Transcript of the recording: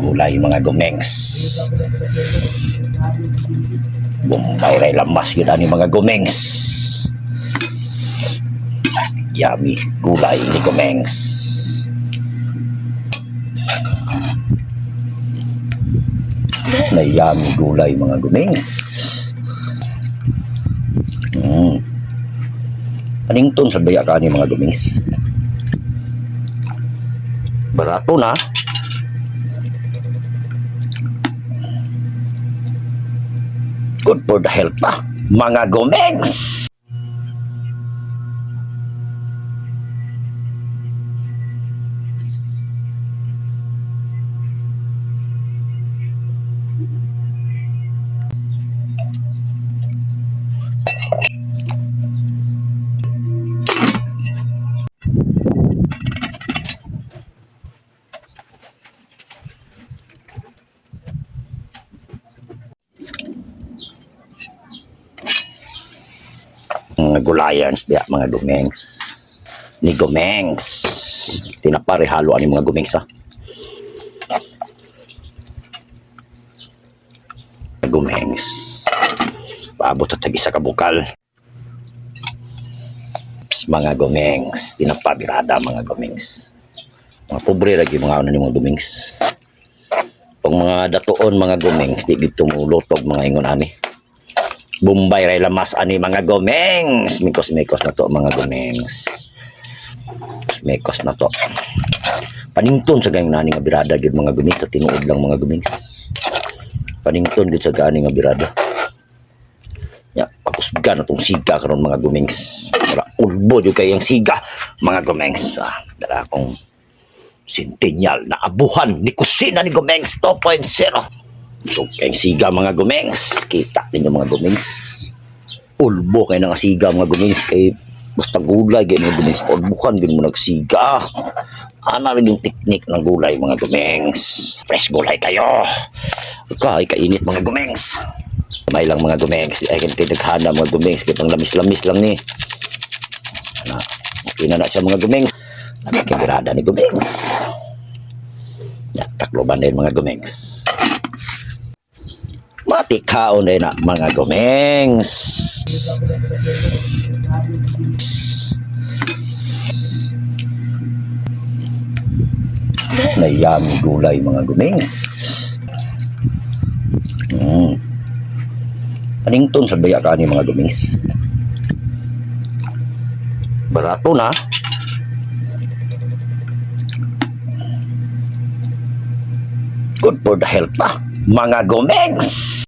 gulay mga gumengs. Bombay ray lamas yun ani mga gumengs. Yummy gulay ni gumengs. Na yummy gulay mga gumengs. Anington sa baya ka ni mga gumengs. Barato na. Good for the health pa, mga gumengs. Mga gulayans diya mga gumengs. Ni gumengs. Tinapare halo ani mga gumengs ha. Gumengs. Paabot sa tag-isa ka bukal. Mga gumengs. Tinapabirada mga gumengs. Mga pobre lagi mga ano ni mga gumengs. Pag mga datoon mga gumengs, di dito mulotog mga ingon ani. Bombay ray lamas ani mga gumengs. Mikos na to mga gumengs. Mikos na to. Panington sa gayong nani nga birada gid mga gumengs sa tinuod lang mga gumengs. Panington gid sa gani nga birada. Ya, pakusgan atong siga karon mga gumengs. Para ulbo jud kay ang siga mga gumengs. Dala akong Centennial na abuhan ni kusina ni gumengs 2.0. So, kayong siga mga gumengs. Kita ninyo mga gumengs. Ulbo kayo ng siga mga gumengs. Kay basta gulay kayo mga gumengs. Ulbukan kayo mo nagsiga. Ano rin yung teknik ng gulay mga gumengs. Fresh gulay kayo. Okay, kainit mga gumengs. May lang mga gumengs. Ay kanitidaghana mga gumengs. Kaya pang lamis-lamis lang ni. Okay na siya mga gumengs. Nakikibirada ni gumengs. Takloban din mga gumengs. Matikaon din na mga gumengs. Na yummy gulay mga gumengs. Anington sa baya ka ni mga gumengs. Barato na. Good for the health pa, mga gumengs.